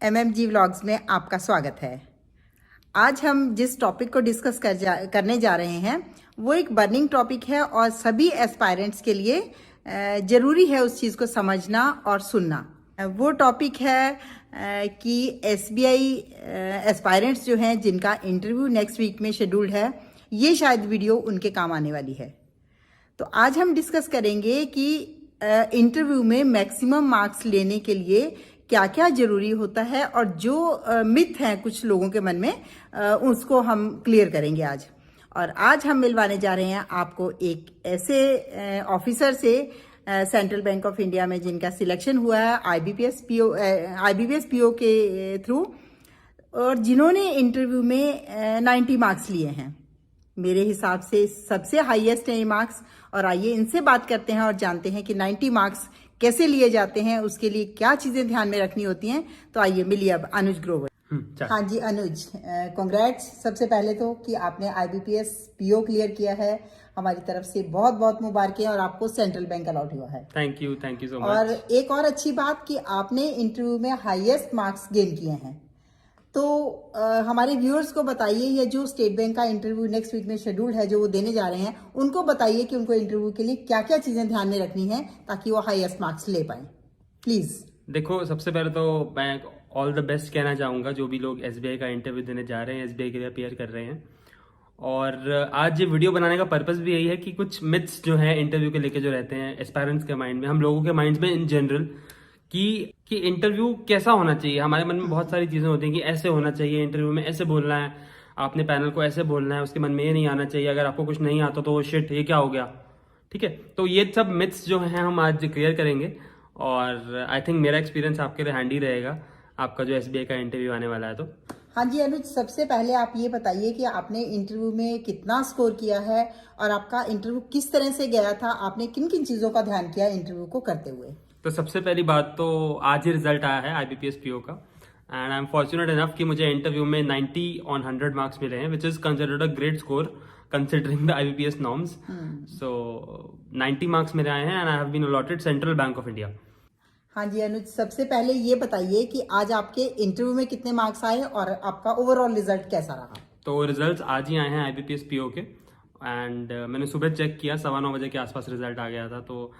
MMG vlogs में आपका स्वागत है। आज हम जिस टॉपिक को डिस्कस करने जा रहे हैं वो एक बर्निंग टॉपिक है और सभी एस्पायरेंट्स के लिए ज़रूरी है उस चीज़ को समझना और सुनना। वो टॉपिक है कि SBI एस्पायरेंट्स जो हैं जिनका इंटरव्यू नेक्स्ट वीक में शेड्यूल्ड है, ये शायद वीडियो उनके काम आने वाली है। तो आज हम डिस्कस करेंगे कि इंटरव्यू में मैक्सिमम मार्क्स लेने के लिए क्या क्या जरूरी होता है और जो मिथ हैं कुछ लोगों के मन में उसको हम क्लियर करेंगे आज। और आज हम मिलवाने जा रहे हैं आपको एक ऐसे ऑफिसर से सेंट्रल बैंक ऑफ इंडिया में जिनका सिलेक्शन हुआ है IBPS PO के थ्रू और जिन्होंने इंटरव्यू में 90 मार्क्स लिए हैं। मेरे हिसाब से सबसे हाईएस्ट है ये मार्क्स। और आइए इनसे बात करते हैं और जानते हैं कि 90 मार्क्स कैसे लिए जाते हैं, उसके लिए क्या चीजें ध्यान में रखनी होती हैं। तो आइए मिलिए अब अनुज ग्रोवर। हाँ जी अनुज, कांग्रेट्स सबसे पहले तो कि आपने IBPS PO क्लियर किया है। हमारी तरफ से बहुत बहुत मुबारकें और आपको सेंट्रल बैंक अलॉट हुआ है। Thank you so much. और एक और अच्छी बात कि आपने इंटरव्यू में हाईएस्ट मार्क्स गेन किए हैं। तो हमारे व्यूअर्स को बताइए, या जो स्टेट बैंक का इंटरव्यू नेक्स्ट वीक में शेड्यूल्ड है जो वो देने जा रहे हैं, उनको बताइए कि उनको इंटरव्यू के लिए क्या क्या चीजें ध्यान में रखनी है ताकि वो हाईएस्ट मार्क्स ले पाए। प्लीज। देखो, सबसे पहले तो मैं ऑल द बेस्ट कहना चाहूंगा जो भी लोग SBI का इंटरव्यू देने जा रहे हैं, SBI के लिए अपियर कर रहे हैं। और आज ये वीडियो बनाने का पर्पस भी यही है कि कुछ मिथ्स जो है इंटरव्यू के लेके जो रहते हैं एस्पायरेंट्स के माइंड में, हम लोगों के माइंड में इन जनरल, कि इंटरव्यू कैसा होना चाहिए। हमारे मन में बहुत सारी चीजें होती हैं कि ऐसे होना चाहिए, इंटरव्यू में ऐसे बोलना है, आपने पैनल को ऐसे बोलना है, उसके मन में ये नहीं आना चाहिए, अगर आपको कुछ नहीं आता तो शिट ये क्या हो गया। ठीक है, तो ये सब मिथ्स जो हैं हम आज क्लियर करेंगे और आई थिंक मेरा एक्सपीरियंस आपके लिए हैंडी रहेगा आपका जो SBI का इंटरव्यू आने वाला है। तो हाँ जी अनुज, सबसे पहले आप ये बताइए कि आपने इंटरव्यू में कितना स्कोर किया है और आपका इंटरव्यू किस तरह से गया था, आपने किन किन चीजों का ध्यान किया इंटरव्यू को करते हुए। तो सबसे पहली बात तो आज ही रिजल्ट आया है IBPS PO का and I am fortunate enough कि मुझे इंटरव्यू में 90 on 100 मार्क्स मिले हैं, which is considered a great score considering the IBPS norms. So 90 marks मेरे आए हैं and I have been allotted Central Bank of India. हाँ जी अनुज, सबसे पहले ये बताइए कि आज आपके इंटरव्यू में कितने मार्क्स आए और आपका ओवरऑल रिजल्ट कैसा रहा। तो रिजल्ट्स आज ही आए हैं IBPS PO के एंड मैंने सुबह चेक किया, 9:15 बजे के आसपास रिजल्ट आ गया था। तो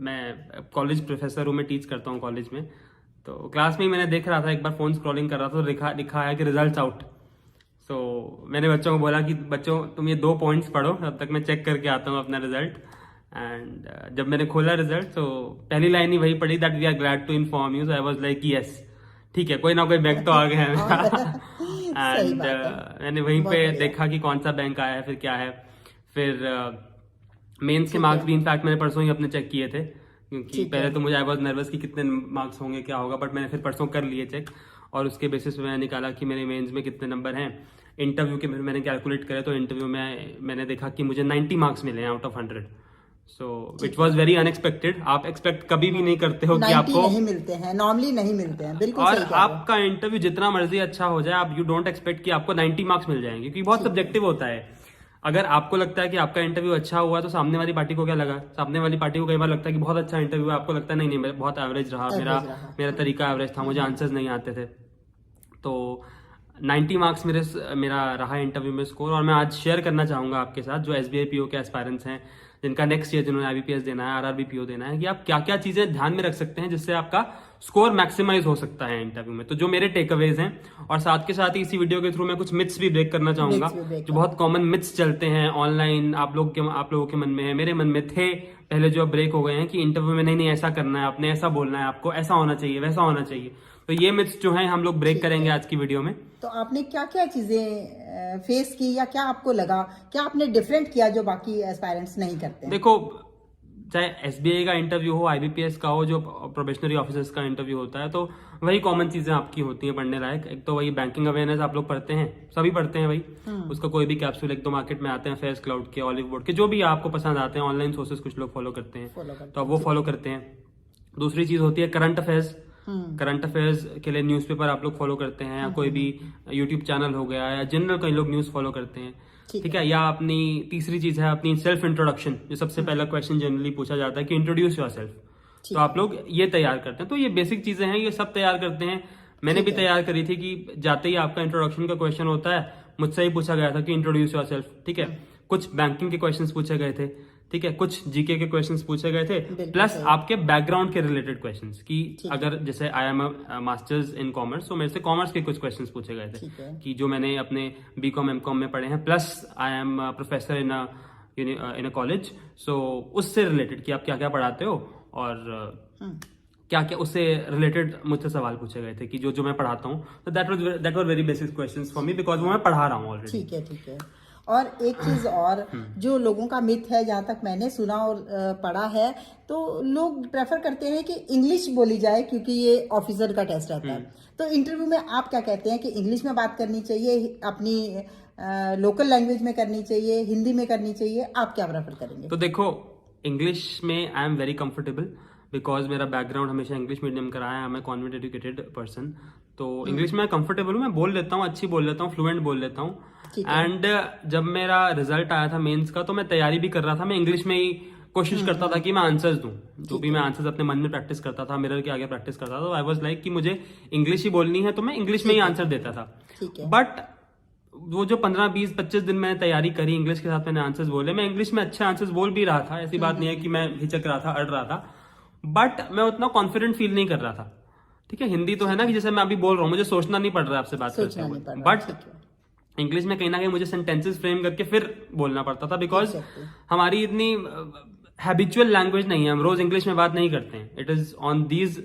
मैं कॉलेज प्रोफेसर हूँ, मैं टीच करता हूँ कॉलेज में। तो क्लास में ही मैंने देख रहा था, एक बार फोन स्क्रॉलिंग कर रहा था तो लिखा है कि रिजल्ट आउट। सो मैंने बच्चों को बोला कि बच्चों तुम ये 2 पॉइंट्स पढ़ो, तब तक मैं चेक करके आता हूँ अपना रिजल्ट। एंड जब मैंने खोला रिजल्ट तो पहली लाइन ही वही पढ़ी, that we are glad to inform you. I was like yes, ठीक है, कोई ना कोई बैंक तो आ गया है। एंड मैंने वहीं पे देखा कि कौन सा बैंक आया है, फिर क्या है। फिर मेंस के मार्क्स भी इनफैक्ट मैंने परसों ही अपने चेक किए थे, क्योंकि पहले तो मुझे आई वाज नर्वस कि कितने मार्क्स होंगे क्या होगा, बट मैंने फिर परसों कर लिए चेक और उसके बेसिस पे मैंने निकाला कि मेरे मेंस में कितने नंबर हैं। इंटरव्यू के मैंने कैलकुलेट करे तो इंटरव्यू में मैंने देखा कि मुझे 90 मार्क्स मिले हैं out of 100। So it was very unexpected. आप एक्सपेक्ट कभी भी नहीं करते हो कि आपको नहीं मिलते हैं, नॉर्मली नहीं मिलते हैं, बिल्कुल। और आपका इंटरव्यू जितना मर्जी अच्छा हो जाए, आप यू डोंट एक्सपेक्ट कि आपको 90 मार्क्स मिल जाएंगे, क्योंकि बहुत सब्जेक्टिव होता है। अगर आपको लगता है कि आपका इंटरव्यू अच्छा हुआ तो सामने वाली पार्टी को क्या लगा, सामने वाली पार्टी को कई बार लगता है कि बहुत अच्छा इंटरव्यू है, आपको लगता है नहीं बहुत एवरेज रहा, मेरा तरीका एवरेज था, मुझे आंसर्स नहीं आते थे। तो 90 मार्क्स मेरा रहा इंटरव्यू में स्कोर। और मैं आज शेयर करना चाहूंगा आपके साथ जो SBI PO के एस्पायरेंट्स हैं जिनका नेक्स्ट ईयर जिन्होंने IBPS देना है, RRB PO देना है, कि आप क्या क्या चीजें ध्यान में रख सकते हैं जिससे आपका स्कोर मैक्सिमाइज हो सकता है इंटरव्यू में। तो जो मेरे टेकअवेज हैं, और साथ के साथ ही इसी वीडियो के थ्रू मैं कुछ मिथ्स भी ब्रेक करना चाहूंगा जो बहुत कॉमन मिथ्स चलते हैं ऑनलाइन, आप लोगों के मन में है, मेरे मन में थे पहले, जो अब ब्रेक हो गए हैं कि इंटरव्यू में नहीं ऐसा करना है, आपने ऐसा बोलना है, आपको ऐसा होना चाहिए, वैसा होना चाहिए। तो ये मिथ्स जो हैं हम लोग ब्रेक करेंगे आज की वीडियो में। तो आपने क्या क्या चीजें फेस की या क्या आपको लगा, क्या आपने डिफरेंट किया जो बाकी एस्पायरेंट्स नहीं करते हैं? देखो, चाहे SBI का इंटरव्यू हो, IBPS का हो, जो प्रोबेशनरी ऑफिसर्स का इंटरव्यू होता है, तो वही कॉमन चीजें आपकी होती हैं पढ़ने लायक। एक तो वही बैंकिंग अवेयरनेस आप लोग पढ़ते हैं, सभी पढ़ते हैं भाई, उसका कोई भी कैप्सूल, एक दो मार्केट में आते हैं, फेस क्लाउड के, ऑलिव बोर्ड के, जो भी आपको पसंद आते हैं, ऑनलाइन सोर्सेज कुछ लोग फॉलो करते हैं, तो आप वो फॉलो करते हैं। दूसरी चीज होती है करंट अफेयर्स। करंट अफेयर्स के लिए न्यूज़पेपर आप लोग फॉलो करते हैं, या कोई भी यूट्यूब चैनल हो गया, या जनरल कई लोग न्यूज फॉलो करते हैं, ठीक है। या अपनी तीसरी चीज है अपनी सेल्फ इंट्रोडक्शन, जो सबसे पहला क्वेश्चन जनरली पूछा जाता है कि इंट्रोड्यूस योरसेल्फ। तो आप लोग ये तैयार करते हैं। तो ये बेसिक चीजें हैं, ये सब तैयार करते हैं। मैंने भी तैयार करी थी कि जाते ही आपका इंट्रोडक्शन का क्वेश्चन होता है, मुझसे ही पूछा गया था कि इंट्रोड्यूस योरसेल्फ, ठीक है। कुछ बैंकिंग के क्वेश्चंस पूछे गए थे, ठीक है, कुछ जीके के क्वेश्चंस पूछे गए थे, प्लस आपके बैकग्राउंड के रिलेटेड क्वेश्चंस कि अगर जैसे I am masters in commerce, तो मेरे से कॉमर्स के कुछ क्वेश्चंस पूछे गए थे कि जो मैंने अपने बीकॉम एमकॉम में पढ़े हैं, plus I am professor in a college, so उससे रिलेटेड कि आप क्या क्या पढ़ाते हो और क्या क्या उससे रिलेटेड मुझसे सवाल पूछे गए थे कि जो मैं पढ़ाता हूँ। तो that were very basic questions for me, because वो मैं पढ़ा रहा हूँ ऑलरेडी। ठीक है। और एक चीज और, जो लोगों का मिथ है, जहां तक मैंने सुना और पढ़ा है, तो लोग प्रेफर करते हैं कि इंग्लिश बोली जाए क्योंकि ये ऑफिसर का टेस्ट रहता है। तो इंटरव्यू में आप क्या कहते हैं कि इंग्लिश में बात करनी चाहिए, अपनी लोकल लैंग्वेज में करनी चाहिए, हिंदी में करनी चाहिए, आप क्या प्रेफर करेंगे? तो देखो, इंग्लिश में I am very comfortable because मेरा बैकग्राउंड हमेशा इंग्लिश मीडियम का रहा है। I am a convent educated person, तो इंग्लिश में कंफर्टेबल हूँ, मैं बोल लेता हूँ, अच्छी बोल लेता हूँ, फ्लुएंट बोल लेता हूँ। एंड जब मेरा रिजल्ट आया था मेंस का, तो मैं तैयारी भी कर रहा था, मैं इंग्लिश में ही कोशिश करता था कि मैं आंसर्स दूं, जो भी मैं आंसर्स अपने मन में प्रैक्टिस करता था, मिरर के आगे प्रैक्टिस करता था। तो आई वाज लाइक कि मुझे इंग्लिश ही बोलनी है, तो मैं इंग्लिश में ही आंसर देता था। बट वो जो 15, 20, 25 दिन मैंने तैयारी करी इंग्लिश के साथ, मैंने आंसर्स बोले, मैं इंग्लिश में अच्छे आंसर्स बोल भी रहा था, ऐसी बात नहीं है कि मैं हिचक रहा था, अड़ रहा था, बट मैं उतना कॉन्फिडेंट फील नहीं कर रहा था। ठीक है, हिंदी तो है ना कि जैसे मैं अभी बोल रहा हूँ, मुझे सोचना नहीं पड़ रहा है आपसे बात करते हुए, बट इंग्लिश में कहीं ना कहीं मुझे सेंटेंसेस फ्रेम करके फिर बोलना पड़ता था, बिकॉज हमारी इतनी हैबिचुअल लैंग्वेज नहीं है, हम रोज इंग्लिश में बात नहीं करते हैं। इट इज ऑन दीज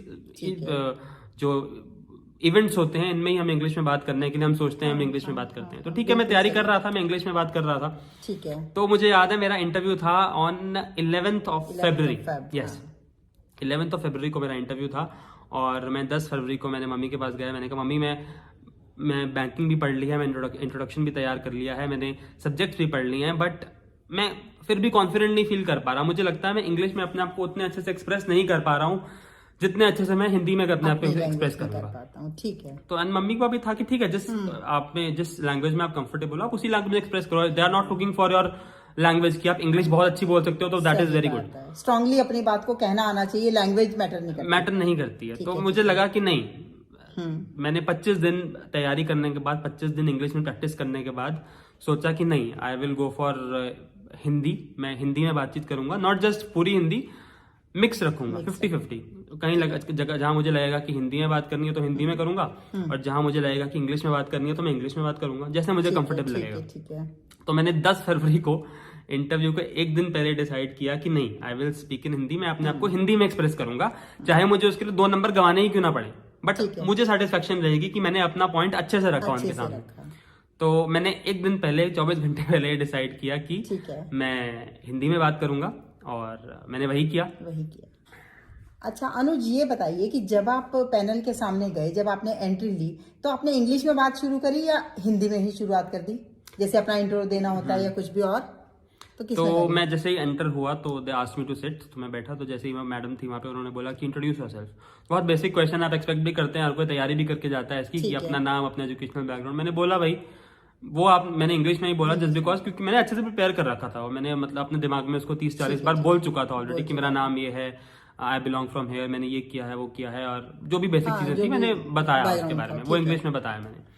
जो इवेंट्स होते हैं, इनमें ही हम इंग्लिश में बात करने के लिए हम सोचते हैं, हम इंग्लिश में बात करते हैं। तो ठीक है, मैं तैयारी कर रहा था, मैं इंग्लिश में बात कर रहा था। ठीक है। तो मुझे याद है मेरा इंटरव्यू था on 11th of February, yes 11th of February को मेरा इंटरव्यू था, और मैं 10 फरवरी को मैंने मम्मी के पास गया। मैंने कहा मम्मी, मैं बैंकिंग भी पढ़ ली है, मैं इंट्रोडक्शन भी तैयार कर लिया है, मैंने सब्जेक्ट भी पढ़ लिए हैं, बट मैं फिर भी कॉन्फिडेंट नहीं फील कर पा रहा। मुझे लगता है मैं इंग्लिश में अपने आप को उतने अच्छे से एक्सप्रेस नहीं कर पा रहा हूँ जितने अच्छे से मैं हिंदी में अपने आप को एक्सप्रेस करूंगा। ठीक है। तो मम्मी को भी था कि ठीक है, जिस लैंग्वेज में आप कंफर्टेबल हो आप उसी लैंग्वेज में एक्सप्रेस करो। They are not looking for your language की आप इंग्लिश बहुत अच्छी बोल सकते हो, तो that is very good. Strongly अपनी बात को कहना आना चाहिए, लैंग्वेज मैटर नहीं करती है। तो मुझे लगा कि नहीं, मैंने 25 दिन तैयारी करने के बाद, 25 दिन इंग्लिश में प्रैक्टिस करने के बाद सोचा कि नहीं, I will go for Hindi. मैं हिंदी में बातचीत करूंगा, नॉट जस्ट पूरी हिंदी, मिक्स रखूंगा, 50-50। कहीं जगह जहां मुझे लगेगा कि हिंदी में बात करनी है तो हिंदी में करूंगा, और जहां मुझे लगेगा कि इंग्लिश में बात करनी है तो मैं इंग्लिश में बात करूंगा, जैसे मुझे कंफर्टेबल लगेगा। तो मैंने 10 फरवरी को इंटरव्यू के एक दिन पहले डिसाइड किया कि नहीं, I will speak in Hindi, मैं अपने आप को हिंदी में एक्सप्रेस करूंगा, चाहे मुझे उसके लिए 2 नंबर गंवाने ही क्यों ना पड़े, बट मुझे सेटिस्फेक्शन रहेगी कि मैंने अपना पॉइंट अच्छे से रखा उनके सामने। तो मैंने एक दिन पहले, 24 घंटे पहले डिसाइड किया कि मैं हिंदी में बात करूंगा, और मैंने वही किया। अच्छा अनुज, ये बताइए कि जब आप पैनल के सामने गए, जब आपने एंट्री ली, तो आपने इंग्लिश में बात शुरू करी या हिंदी में ही शुरुआत कर दी, जैसे अपना इंट्रो देना होता है या कुछ भी और? तो मैं जैसे ही एंटर हुआ तो they asked me to sit, तो मैं बैठा। तो जैसे ही मैडम थी वहाँ पे, उन्होंने बोला कि इंट्रोड्यूस योरसेल्फ। बहुत बेसिक क्वेश्चन आप एक्सपेक्ट भी करते हैं, हर कोई तैयारी भी करके जाता है इसकी, कि अपना नाम, अपना एजुकेशनल बैकग्राउंड। मैंने बोला भाई, मैंने इंग्लिश में ही बोला, जस्ट बिकॉज क्योंकि मैंने अच्छे से प्रिपेयर कर रखा था, और मैंने मतलब अपने दिमाग में उसको 30-40 बार बोल चुका था ऑलरेडी कि मेरा नाम ये है, आई बिलोंग फ्रॉम हेयर, मैंने ये किया है, वो किया है, और जो भी बेसिक चीजें थी मैंने बताया उसके बारे में, वो इंग्लिश में बताया मैंने।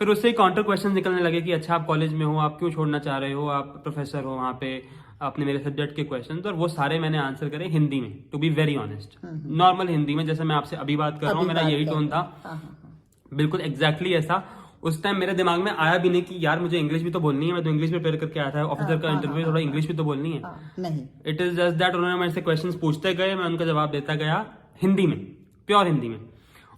फिर उससे ही काउंटर क्वेश्चन निकलने लगे कि अच्छा आप कॉलेज में हो, आप क्यों छोड़ना चाह रहे हो, आप प्रोफेसर हो वहाँ पे, आपने मेरे सब्जेक्ट के क्वेश्चन, और वो सारे मैंने आंसर करे हिंदी में, to be very honest, normal Hindi में, जैसे मैं आपसे अभी बात कर रहा हूँ, मेरा यही टोन था, बिल्कुल एग्जैक्टली ऐसा। उस टाइम मेरे दिमाग में आया भी नहीं कि यार मुझे इंग्लिश भी तो बोलनी है, मैं तो इंग्लिश प्रिपेयर करके आया था, ऑफिसर का इंटरव्यू, थोड़ा इंग्लिश भी तो बोलनी है। नहीं, इट इज जस्ट दैट उन्होंने मेरे से क्वेश्चंस पूछते गए, मैं उनका जवाब देता गया हिंदी में, प्योर हिंदी में।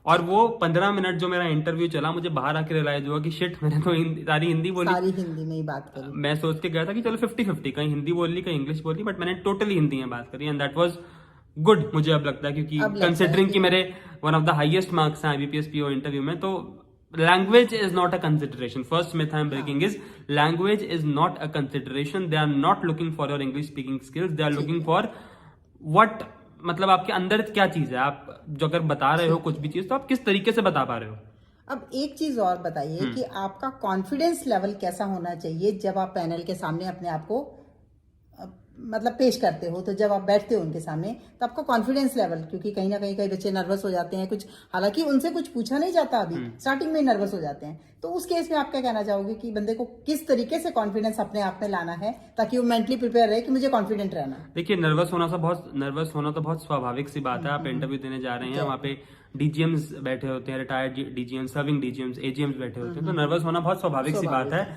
और वो 15 मिनट जो मेरा इंटरव्यू चला, मुझे बाहर आके रियलाइज हुआ कि शिट, मैंने तो सारी हिंदी बोली, सारी हिंदी में ही बात करी। मैं सोच के गया था कि चलो 50-50, कहीं हिंदी बोल ली, कहीं इंग्लिश बोल ली, बट मैंने टोटली हिंदी में बात करी, एंड दैट वाज गुड। मुझे अब लगता है, क्योंकि कंसिडरिंग कि मेरे one of the highest marks हैं IBPS PO इंटरव्यू में, तो language is not a consideration. First myth I'm breaking is language is not a consideration. They are not looking for your English speaking skills. They are looking for what, मतलब आपके अंदर क्या चीज है, आप जो अगर बता रहे हो कुछ भी चीज, तो आप किस तरीके से बता पा रहे हो। अब एक चीज और बताइए कि आपका कॉन्फिडेंस लेवल कैसा होना चाहिए जब आप पैनल के सामने अपने आप को मतलब पेश करते हो, तो जब आप बैठते हो उनके सामने तो आपका कॉन्फिडेंस लेवल, क्योंकि कहीं ना कहीं कई बच्चे नर्वस हो जाते हैं, कुछ हालांकि उनसे कुछ पूछा नहीं जाता, अभी स्टार्टिंग में ही नर्वस हो जाते हैं, तो उस केस में आप क्या कहना चाहोगे कि बंदे को किस तरीके से कॉन्फिडेंस अपने आप में लाना है ताकि वो मेंटली प्रिपेयर रहे कि मुझे कॉन्फिडेंट रहना है? देखिए, नर्वस होना तो बहुत स्वाभाविक सी बात है। आप इंटरव्यू देने जा रहे हैं, वहाँ पे डीजीएम्स बैठे होते हैं, retired DGMs, serving DGMs, AGMs बैठे होते हैं, तो नर्वस होना बहुत स्वाभाविक सी बात है।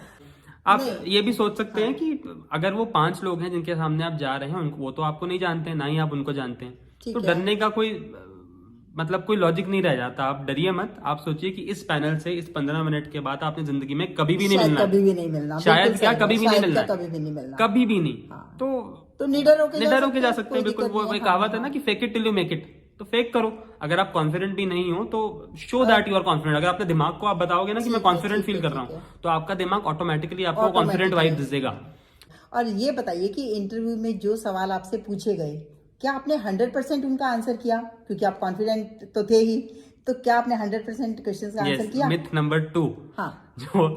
आप ये भी सोच सकते हैं कि अगर वो 5 लोग हैं जिनके सामने आप जा रहे हैं, वो तो आपको नहीं जानते हैं, ना ही आप उनको जानते हैं, तो डरने का कोई लॉजिक नहीं रह जाता। आप डरिए मत। आप सोचिए कि इस पैनल से इस 15 मिनट के बाद आपने जिंदगी में कभी भी नहीं मिलना, कभी भी नहीं मिलना, शायद क्या कभी भी नहीं मिलना, कभी भी नहीं मिलना, कभी भी नहीं। तो निडर होके जा सकते हैं। बिल्कुल, वो कहावत है ना कि fake it till you make it, तो फेक करो। अगर आप कॉन्फिडेंट ही नहीं हो तो show that you are confident. अगर अपने दिमाग को आप बताओगे ना कि मैं कॉन्फिडेंट फील कर रहा हूँ, तो आपका दिमाग ऑटोमेटिकली आपको कॉन्फिडेंट वाइब देगा। और ये बताइए कि इंटरव्यू में जो सवाल आपसे पूछे गए, क्या आपने 100% उनका आंसर किया? क्योंकि आप कॉन्फिडेंट तो थे ही, तो क्या आपने 100% क्वेश्चन का आंसर किया? मिथ नंबर 2, हाँ, जो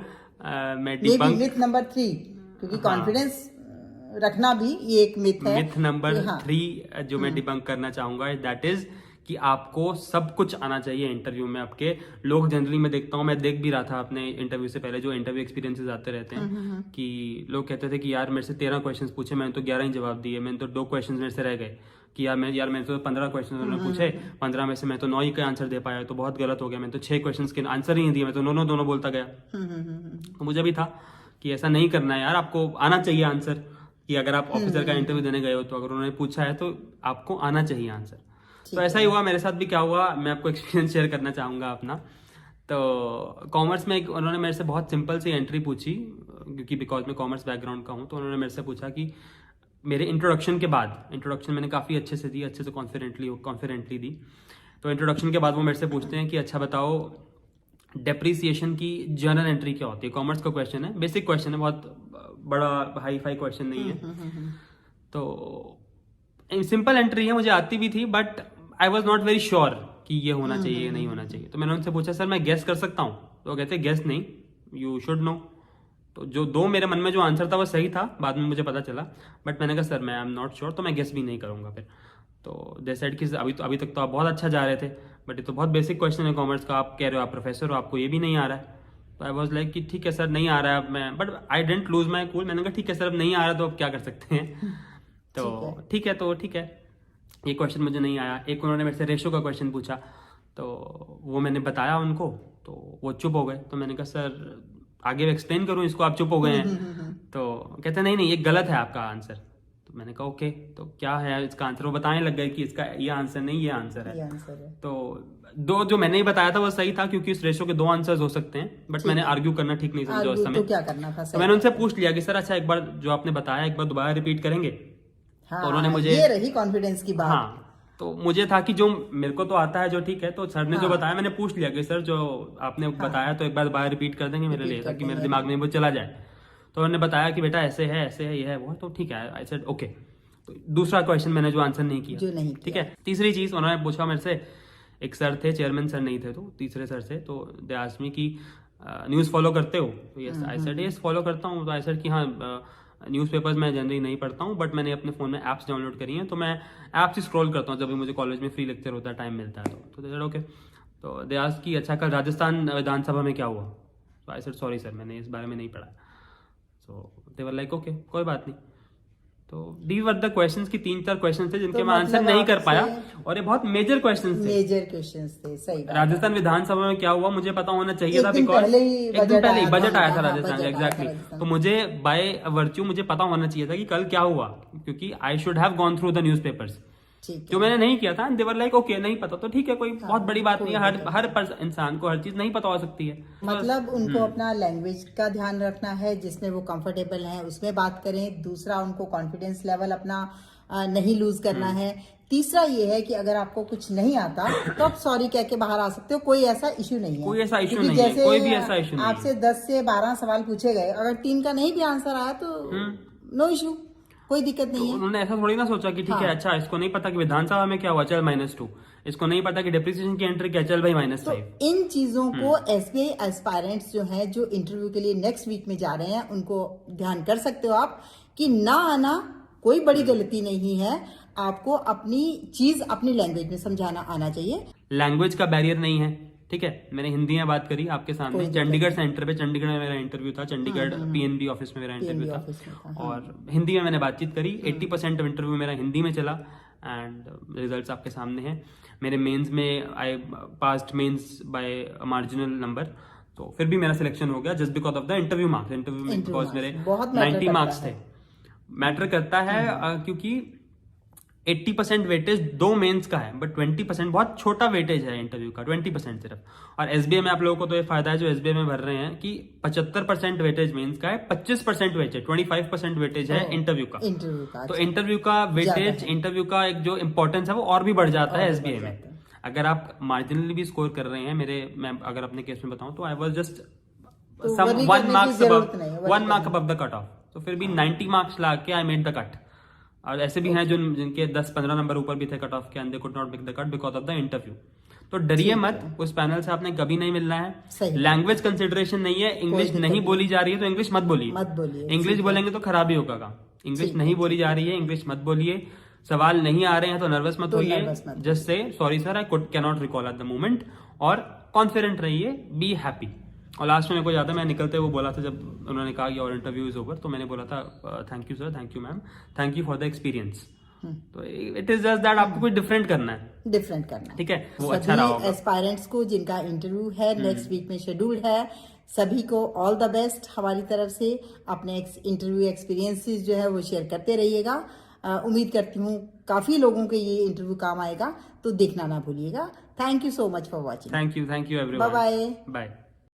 मैं डिबंक, मिथ नंबर 3, क्योंकि कॉन्फिडेंस रखना भी ये एक मिथ है। मिथ नंबर 3 जो मैं डिबंक करना चाहूंगा, दैट इज कि आपको सब कुछ आना चाहिए इंटरव्यू में। आपके लोग जनरली मैं देखता हूँ, मैं देख भी रहा था अपने इंटरव्यू से पहले, जो इंटरव्यू एक्सपीरियंसेस आते रहते हैं, कि लोग कहते थे कि यार मेरे से 13 क्वेश्चंस पूछे, मैंने तो 11 ही जवाब दिए, मैंने तो 2 क्वेश्चन मेरे से रह गए, कि यार मैंने तो 15 क्वेश्चन उन्होंने पूछे, 15 में से मैं तो 9 ही का आंसर दे पाया, तो बहुत गलत हो गया। मैं तो 6 क्वेश्चन के आंसर ही नहीं दिए, मैं तो दोनों बोलता गया। तो मुझे भी था कि ऐसा नहीं करना है यार, आपको आना चाहिए आंसर। कि अगर आप ऑफिसर का इंटरव्यू देने गए हो, तो अगर उन्होंने पूछा है तो आपको आना चाहिए आंसर। तो ऐसा ही हुआ मेरे साथ भी। क्या हुआ, मैं आपको एक्सपीरियंस शेयर करना चाहूंगा अपना। तो कॉमर्स में उन्होंने मेरे से बहुत सिंपल सी एंट्री पूछी, क्योंकि बिकॉज मैं कॉमर्स बैकग्राउंड का हूँ, तो उन्होंने मेरे से पूछा कि मेरे इंट्रोडक्शन के बाद, इंट्रोडक्शन मैंने काफ़ी अच्छे से दी, अच्छे से कॉन्फिडेंटली दी। तो इंट्रोडक्शन के बाद वो मेरे से पूछते हैं कि अच्छा बताओ, डेप्रिसिएशन की जर्नल एंट्री क्या होती है? कॉमर्स का क्वेश्चन है, बेसिक क्वेश्चन है, बहुत बड़ा हाई फाई क्वेश्चन नहीं है। तो सिंपल एंट्री है, मुझे आती भी थी, but I was not very sure कि ये होना चाहिए या नहीं होना चाहिए। तो मैंने उनसे पूछा, सर मैं गेस कर सकता हूँ? तो वो कहते गेस नहीं, यू शुड नो। तो जो 2 मेरे मन में जो आंसर था वो सही था, बाद में मुझे पता चला, बट मैंने कहा सर मैं आई एम नॉट श्योर, तो मैं गेस भी नहीं करूंगा फिर। तो दे सेड कि अभी तक तो आप बहुत अच्छा जा रहे थे, बट ये तो बहुत बेसिक क्वेश्चन है कॉमर्स का, आप कह रहे हो आप प्रोफेसर हो, आपको ये भी नहीं आ रहा है। तो आई वॉज लाइक कि ठीक है सर, नहीं आ रहा है अब मैं, but I didn't lose my cool. मैंने कहा ठीक है सर, अब नहीं आ रहा तो अब क्या कर सकते हैं। तो ठीक है, ये क्वेश्चन मुझे नहीं आया। एक उन्होंने मेरे से रेशो का क्वेश्चन पूछा, तो वो मैंने बताया उनको, तो वो चुप हो गए। तो मैंने कहा सर आगे एक्सप्लेन करूं इसको, आप चुप हो गए हैं। तो कहते नहीं ये गलत है आपका आंसर। तो मैंने कहा ओके, तो क्या है इसका आंसर? वो बताने लग गए कि इसका ये आंसर नहीं, ये आंसर है। तो 2 जो मैंने ही बताया था वो सही था, क्योंकि इस रेशो के 2 आंसर्स हो सकते हैं, बट मैंने आर्ग्यू करना ठीक नहीं समझा उस समय। तो क्या करना था? तो मैंने उनसे पूछ लिया कि सर अच्छा एक बार जो आपने बताया एक बार दोबारा रिपीट करेंगे? हाँ, तो उन्होंने मुझे, ये रही कॉन्फिडेंस की बात। हाँ, तो मुझे था कि जो मेरे को तो आता है जो ठीक है, तो सर ने जो बताया मैंने पूछ लिया कि सर जो आपने बताया तो एक बार दोबारा रिपीट कर देंगे मेरे लिए, ताकि मेरे दिमाग में वो चला जाए। तो उन्होंने बताया कि बेटा ऐसे है ये है वो, तो ठीक है, आई सेड ओके। तो दूसरा क्वेश्चन मैंने जो आंसर नहीं किया, ठीक है। तीसरी चीज उन्होंने पूछा मेरे से, एक सर थे, चेयरमैन सर नहीं थे, तो तीसरे सर से, तो दे आस्क्ड मी कि न्यूज़ फॉलो करते हो? तो yes, I said yes follow करता हूँ। तो आई सेड कि हाँ, न्यूज़पेपर्स मैं जनरली नहीं पढ़ता हूँ, बट मैंने अपने फ़ोन में ऐप्स डाउनलोड करी हैं, तो मैं ऐप्स ही स्क्रॉल करता हूँ जब भी मुझे कॉलेज में फ्री लेक्चर होता है, टाइम मिलता है। तो दे सेड ओके। तो दे आस्क्ड कि अच्छा कल राजस्थान विधानसभा में क्या हुआ? तो आई सेड सॉरी सर, मैंने इस बारे में नहीं पढ़ा। सो दे वर लाइक ओके, कोई बात नहीं। तो दी वर द क्वेश्चंस की 3-4 क्वेश्चन थे जिनके मैं आंसर नहीं कर पाया, और ये बहुत मेजर क्वेश्चंस थे। सही बात। राजस्थान विधानसभा में क्या हुआ मुझे पता होना चाहिए था, बिकॉज एक दिन पहले ही बजट आया था राजस्थान का, एग्जैक्टली। तो मुझे बाय वर्च्यू मुझे पता होना चाहिए था कि कल क्या हुआ, क्योंकि I should have gone through the newspapers, जो मैंने नहीं किया था। देवर लाइक ओके, नहीं पता तो ठीक है, कोई बहुत बड़ी बात नहीं है, हर इंसान को हर चीज नहीं पता हो सकती है। मतलब उनको अपना लैंग्वेज का ध्यान रखना है, जिसमें वो कंफर्टेबल हैं उसमें बात करें। दूसरा, उनको कॉन्फिडेंस लेवल अपना नहीं लूज करना है। तीसरा ये है कि अगर आपको कुछ नहीं आता तो आप सॉरी कह के बाहर आ सकते हो, कोई ऐसा इशू नहीं है। कोई ऐसा इशू नहीं है, कोई भी ऐसा इशू नहीं है। आपसे 10 से 12 सवाल पूछे गए, अगर 3 का नहीं भी आंसर आया तो नो इशू, कोई दिक्कत नहीं है। उन्होंने ऐसा थोड़ी ना सोचा कि ठीक है, अच्छा इसको नहीं पता कि विधानसभा में क्या हुआ, चल -2, इसको नहीं पता कि डेप्रिसिएशन की एंट्री क्या, चल भाई -5। तो इन चीजों को एसबीआई एस्पायरेंट्स जो हैं, जो इंटरव्यू के लिए नेक्स्ट वीक में जा रहे हैं, उनको ध्यान कर सकते हो आप कि ना आना कोई बड़ी गलती नहीं है। आपको अपनी चीज अपनी लैंग्वेज में समझाना आना चाहिए। लैंग्वेज का बैरियर नहीं है, ठीक है। मैंने हिंदी में बात करी आपके सामने, चंडीगढ़ सेंटर पे, चंडीगढ़ में मेरा इंटरव्यू था, चंडीगढ़ पीएनबी ऑफिस में मेरा इंटरव्यू था, और हिंदी में मैंने बातचीत करी। 80% इंटरव्यू मेरा हिंदी में चला एंड रिजल्ट्स आपके सामने हैं। मेरे मेंस में I passed mains by marginal number, तो फिर भी मेरा सिलेक्शन हो गया just because of the interview marks. Interview में बिकॉज मेरे 90 मार्क्स थे। मैटर करता है क्योंकि 80% वेटेज 2 मेंस का है, बट 20% बहुत छोटा वेटेज है इंटरव्यू का, 20% सिर्फ। और एसबीआई में आप लोगों को तो ये फायदा है जो एसबीआई में भर रहे हैं कि 75% वेटेज मेंस का है, 25% वेटेज, 25% वेटेज है इंटरव्यू का। तो इंटरव्यू का वेटेज, इंटरव्यू का एक जो इंपॉर्टेंस है वो और भी बढ़ जाता है एसबीआई में। अगर आप मार्जिनली भी स्कोर कर रहे हैं, मैं अगर अपने केस में बताऊं तो I was just some 1 mark above the cut off, तो फिर भी 90 मार्क्स ला के आई मेड द कट। और ऐसे भी हैं जो जिनके 10-15 नंबर ऊपर भी थे कट ऑफ के, and they could not make the cut because of the interview. तो डरिए मत, उस पैनल से आपने कभी नहीं मिलना है। लैंग्वेज कंसिडरेशन नहीं है, इंग्लिश नहीं बोली जा रही है तो इंग्लिश मत बोलिए। इंग्लिश बोलेंगे तो खराब ही होगा काम। इंग्लिश नहीं बोली जा रही है, इंग्लिश मत बोलिए। सवाल नहीं आ रहे हैं तो नर्वस मत होइए, just say sorry sir I can not recall at the moment, और कॉन्फिडेंट रहिए, बी हैप्पी। और लास्ट में मेरे को याद है मैं निकलते वो बोला था, जब उन्होंने कहा कि और इंटरव्यू इज ओवर, तो मैंने बोला था thank you sir, thank you ma'am, thank you for the experience. तो इट इज जस्ट दैट आपको कुछ डिफरेंट करना है, ठीक है, वो अच्छा रहा होगा। एस्पायरेंट्स को जिनका इंटरव्यू है नेक्स्ट वीक में शेड्यूल्ड है, सभी को ऑल द बेस्ट हमारी तरफ से। अपने इंटरव्यू एक्सपीरियंसेस जो है वो शेयर करते रहिएगा। उम्मीद करती हूँ काफी लोगों के ये इंटरव्यू काम आएगा, तो देखना ना भूलिएगा। Thank you so much for watching. Thank you everyone, bye bye. Bye.